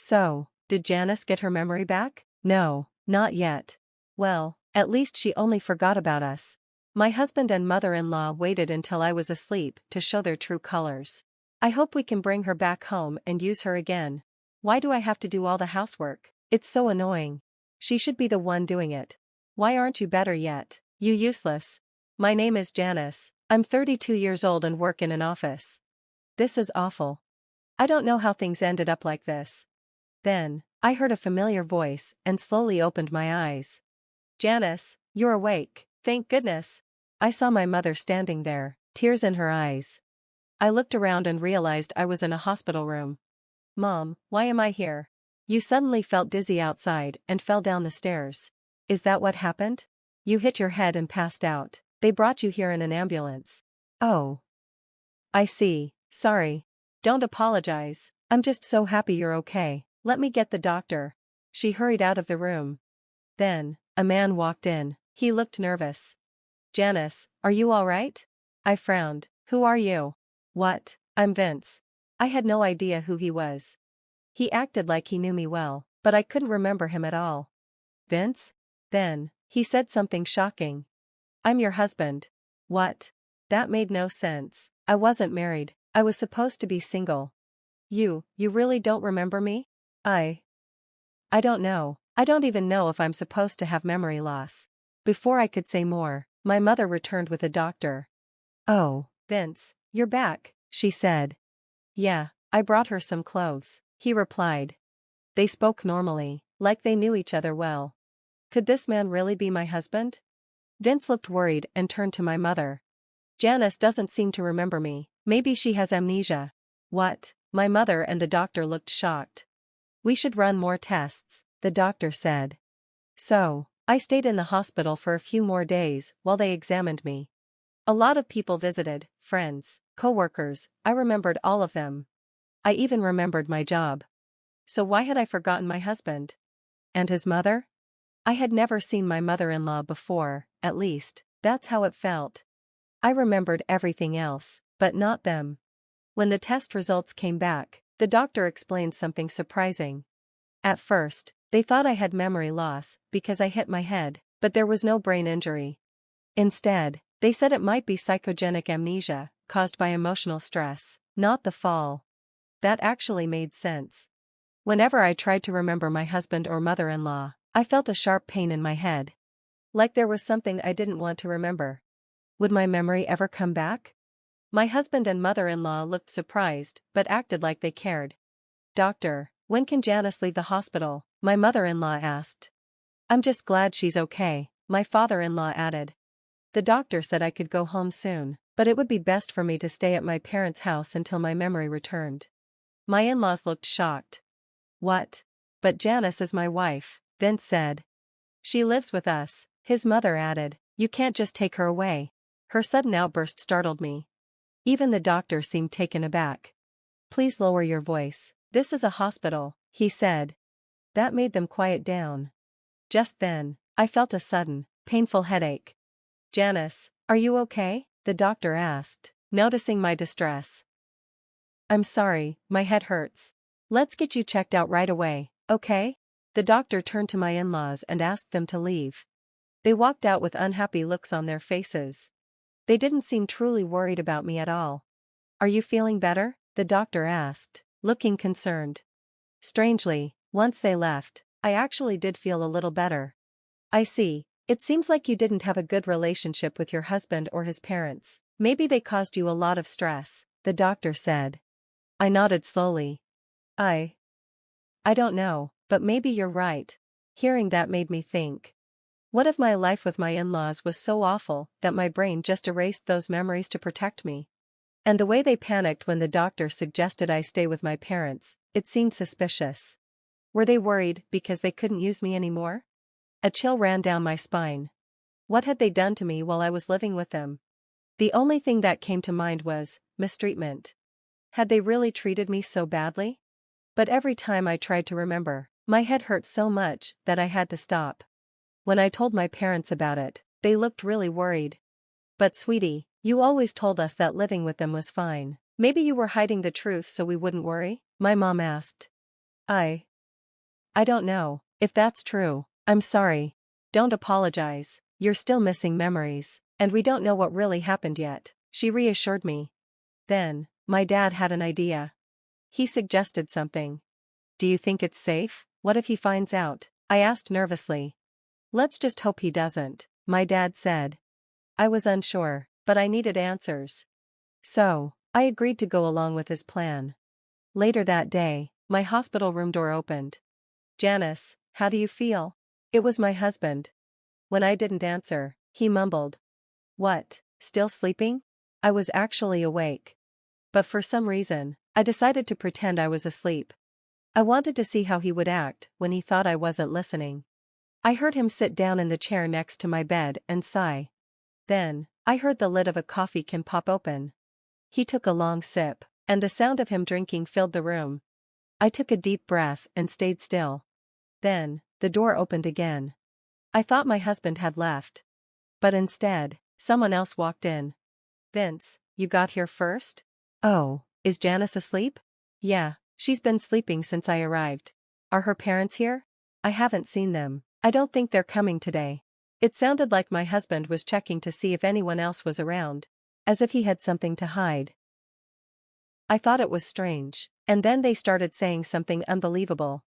So, did Janice get her memory back? No, not yet. Well, at least she only forgot about us. My husband and mother-in-law waited until I was asleep to show their true colors. I hope we can bring her back home and use her again. Why do I have to do all the housework? It's so annoying. She should be the one doing it. Why aren't you better yet, you useless? My name is Janice. I'm 32 years old and work in an office. This is awful. I don't know how things ended up like this. Then, I heard a familiar voice and slowly opened my eyes. Janice, you're awake. Thank goodness. I saw my mother standing there, tears in her eyes. I looked around and realized I was in a hospital room. Mom, why am I here? You suddenly felt dizzy outside and fell down the stairs. Is that what happened? You hit your head and passed out. They brought you here in an ambulance. Oh. I see, sorry. Don't apologize. I'm just so happy you're okay. Let me get the doctor. She hurried out of the room. Then, a man walked in. He looked nervous. Janice, are you all right? I frowned. Who are you? What? I'm Vince. I had no idea who he was. He acted like he knew me well, but I couldn't remember him at all. Vince? Then, he said something shocking. I'm your husband. What? That made no sense. I wasn't married. I was supposed to be single. You really don't remember me? I don't know. I don't even know if I'm supposed to have memory loss. Before I could say more, my mother returned with a doctor. Oh, Vince, you're back, she said. Yeah, I brought her some clothes, he replied. They spoke normally, like they knew each other well. Could this man really be my husband? Vince looked worried and turned to my mother. Janice doesn't seem to remember me. Maybe she has amnesia. What? My mother and the doctor looked shocked. We should run more tests, the doctor said. So, I stayed in the hospital for a few more days while they examined me. A lot of people visited, friends, co-workers, I remembered all of them. I even remembered my job. So why had I forgotten my husband? And his mother? I had never seen my mother-in-law before, at least, that's how it felt. I remembered everything else, but not them. When the test results came back, the doctor explained something surprising. At first, they thought I had memory loss because I hit my head, but there was no brain injury. Instead, they said it might be psychogenic amnesia, caused by emotional stress, not the fall. That actually made sense. Whenever I tried to remember my husband or mother-in-law, I felt a sharp pain in my head. Like there was something I didn't want to remember. Would my memory ever come back? My husband and mother-in-law looked surprised, but acted like they cared. Doctor, when can Janice leave the hospital? My mother-in-law asked. I'm just glad she's okay, my father-in-law added. The doctor said I could go home soon, but it would be best for me to stay at my parents' house until my memory returned. My in-laws looked shocked. What? But Janice is my wife, Vince said. She lives with us, his mother added. You can't just take her away. Her sudden outburst startled me. Even the doctor seemed taken aback. Please lower your voice. This is a hospital, he said. That made them quiet down. Just then, I felt a sudden, painful headache. Janice, are you okay? The doctor asked, noticing my distress. I'm sorry, my head hurts. Let's get you checked out right away, okay? The doctor turned to my in-laws and asked them to leave. They walked out with unhappy looks on their faces. They didn't seem truly worried about me at all. Are you feeling better? The doctor asked, looking concerned. Strangely, once they left, I actually did feel a little better. I see. It seems like you didn't have a good relationship with your husband or his parents. Maybe they caused you a lot of stress, the doctor said. I nodded slowly. I don't know, but maybe you're right. Hearing that made me think. What if my life with my in-laws was so awful that my brain just erased those memories to protect me? And the way they panicked when the doctor suggested I stay with my parents, it seemed suspicious. Were they worried because they couldn't use me anymore? A chill ran down my spine. What had they done to me while I was living with them? The only thing that came to mind was mistreatment. Had they really treated me so badly? But every time I tried to remember, my head hurt so much that I had to stop. When I told my parents about it, they looked really worried. But sweetie, you always told us that living with them was fine. Maybe you were hiding the truth so we wouldn't worry? My mom asked. I I don't know if that's true. I'm sorry. Don't apologize. You're still missing memories, and we don't know what really happened yet, she reassured me. Then, my dad had an idea. He suggested something. Do you think it's safe? What if he finds out? I asked nervously. Let's just hope he doesn't, my dad said. I was unsure, but I needed answers. So, I agreed to go along with his plan. Later that day, my hospital room door opened. Janice, how do you feel? It was my husband. When I didn't answer, he mumbled. What, still sleeping? I was actually awake. But for some reason, I decided to pretend I was asleep. I wanted to see how he would act when he thought I wasn't listening. I heard him sit down in the chair next to my bed and sigh. Then, I heard the lid of a coffee can pop open. He took a long sip, and the sound of him drinking filled the room. I took a deep breath and stayed still. Then, the door opened again. I thought my husband had left. But instead, someone else walked in. Vince, you got here first? Oh, is Janice asleep? Yeah, she's been sleeping since I arrived. Are her parents here? I haven't seen them. I don't think they're coming today. It sounded like my husband was checking to see if anyone else was around. As if he had something to hide. I thought it was strange, and then they started saying something unbelievable.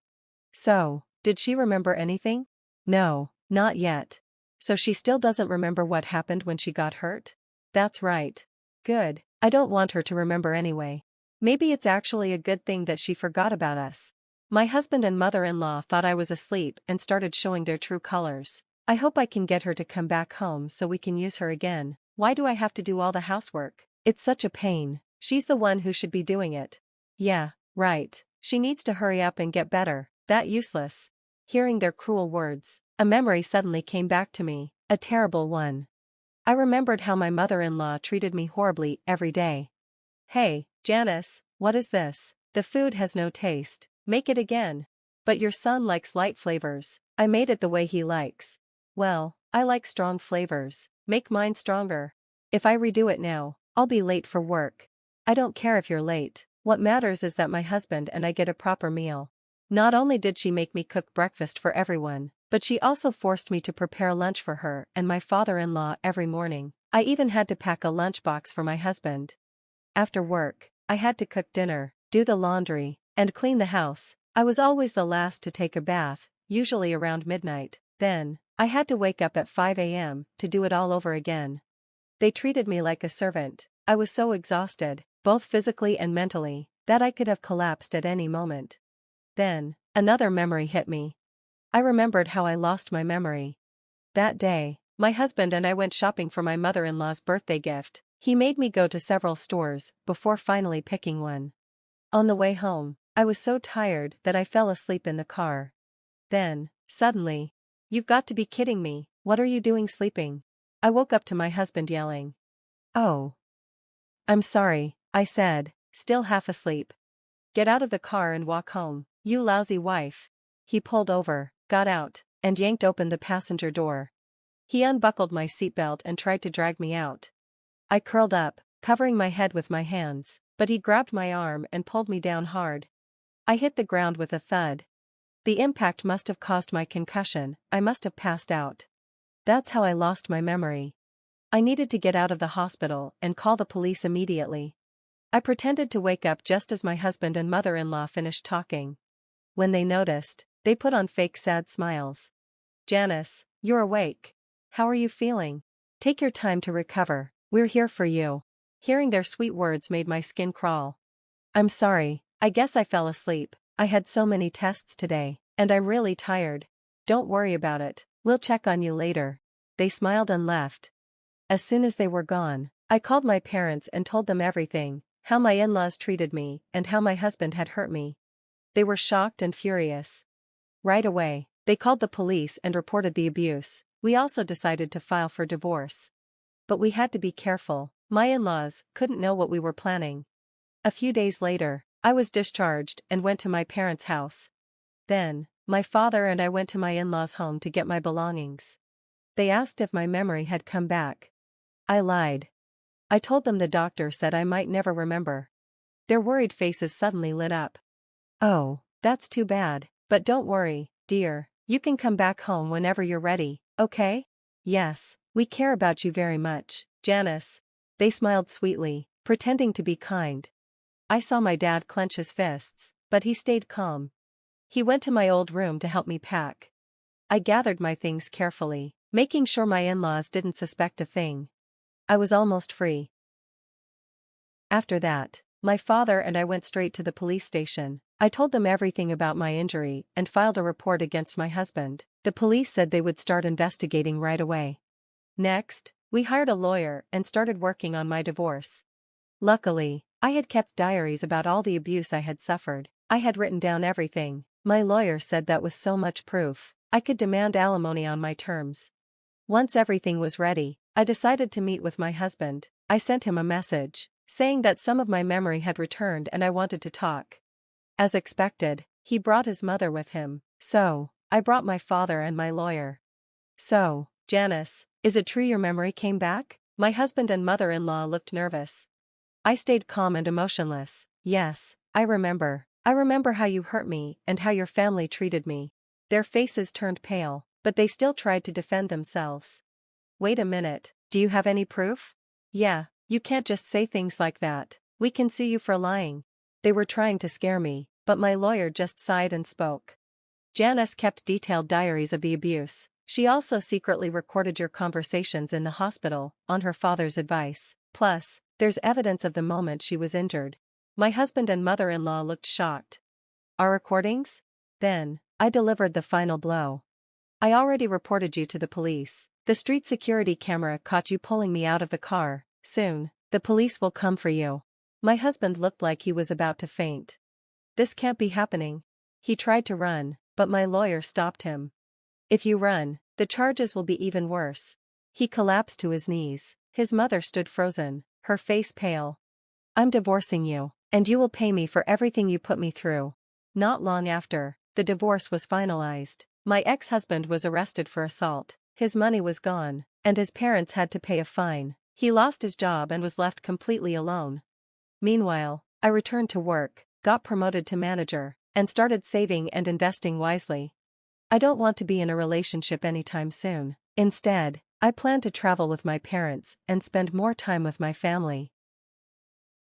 So, did she remember anything? No, not yet. So she still doesn't remember what happened when she got hurt? That's right. Good, I don't want her to remember anyway. Maybe it's actually a good thing that she forgot about us. My husband and mother-in-law thought I was asleep and started showing their true colors. I hope I can get her to come back home so we can use her again. Why do I have to do all the housework? It's such a pain. She's the one who should be doing it. Yeah, right. She needs to hurry up and get better. That useless. Hearing their cruel words, a memory suddenly came back to me, a terrible one. I remembered how my mother-in-law treated me horribly every day. Hey, Janice, what is this? The food has no taste. Make it again. But your son likes light flavors. I made it the way he likes. Well, I like strong flavors. Make mine stronger. If I redo it now, I'll be late for work. I don't care if you're late. What matters is that my husband and I get a proper meal. Not only did she make me cook breakfast for everyone, but she also forced me to prepare lunch for her and my father-in-law every morning. I even had to pack a lunchbox for my husband. After work, I had to cook dinner, do the laundry, and clean the house. I was always the last to take a bath, usually around midnight. Then, I had to wake up at 5 a.m. to do it all over again. They treated me like a servant. I was so exhausted, both physically and mentally, that I could have collapsed at any moment. Then, another memory hit me. I remembered how I lost my memory. That day, my husband and I went shopping for my mother-in-law's birthday gift. He made me go to several stores before finally picking one. On the way home, I was so tired that I fell asleep in the car. Then, suddenly, "You've got to be kidding me, what are you doing sleeping?" I woke up to my husband yelling. "Oh. I'm sorry," I said, still half asleep. "Get out of the car and walk home, you lousy wife." He pulled over, got out, and yanked open the passenger door. He unbuckled my seatbelt and tried to drag me out. I curled up, covering my head with my hands, but he grabbed my arm and pulled me down hard. I hit the ground with a thud. The impact must have caused my concussion. I must have passed out. That's how I lost my memory. I needed to get out of the hospital and call the police immediately. I pretended to wake up just as my husband and mother-in-law finished talking. When they noticed, they put on fake sad smiles. "Janice, you're awake. How are you feeling? Take your time to recover, we're here for you." Hearing their sweet words made my skin crawl. "I'm sorry, I guess I fell asleep. I had so many tests today, and I'm really tired. Don't worry about it, we'll check on you later." They smiled and left. As soon as they were gone, I called my parents and told them everything, how my in-laws treated me and how my husband had hurt me. They were shocked and furious. Right away, they called the police and reported the abuse. We also decided to file for divorce. But we had to be careful. My in-laws couldn't know what we were planning. A few days later, I was discharged and went to my parents' house. Then, my father and I went to my in-laws' home to get my belongings. They asked if my memory had come back. I lied. I told them the doctor said I might never remember. Their worried faces suddenly lit up. "Oh, that's too bad. But don't worry, dear, you can come back home whenever you're ready, okay? Yes, we care about you very much, Janice. They smiled sweetly, pretending to be kind. I saw my dad clench his fists, but he stayed calm. He went to my old room to help me pack. I gathered my things carefully, making sure my in-laws didn't suspect a thing. I was almost free. After that, my father and I went straight to the police station. I told them everything about my injury and filed a report against my husband. The police said they would start investigating right away. Next, we hired a lawyer and started working on my divorce. Luckily, I had kept diaries about all the abuse I had suffered. I had written down everything. My lawyer said that with so much proof, I could demand alimony on my terms. Once everything was ready, I decided to meet with my husband. I sent him a message, saying that some of my memory had returned and I wanted to talk. As expected, he brought his mother with him, so I brought my father and my lawyer. So, Janice, is it true your memory came back? My husband and mother-in-law looked nervous. I stayed calm and emotionless. Yes, I remember. I remember how you hurt me and how your family treated me. Their faces turned pale, but they still tried to defend themselves. Wait a minute, do you have any proof? Yeah, you can't just say things like that. We can sue you for lying. They were trying to scare me, but my lawyer just sighed and spoke. Janice kept detailed diaries of the abuse. She also secretly recorded your conversations in the hospital, on her father's advice. Plus, there's evidence of the moment she was injured. My husband and mother-in-law looked shocked. Our recordings? Then, I delivered the final blow. I already reported you to the police. The street security camera caught you pulling me out of the car. Soon, the police will come for you. My husband looked like he was about to faint. This can't be happening. He tried to run, but my lawyer stopped him. If you run, the charges will be even worse. He collapsed to his knees. His mother stood frozen, her face pale. I'm divorcing you, and you will pay me for everything you put me through. Not long after, the divorce was finalized. My ex-husband was arrested for assault. His money was gone, and his parents had to pay a fine. He lost his job and was left completely alone. Meanwhile, I returned to work, got promoted to manager, and started saving and investing wisely. I don't want to be in a relationship anytime soon. Instead, I plan to travel with my parents and spend more time with my family.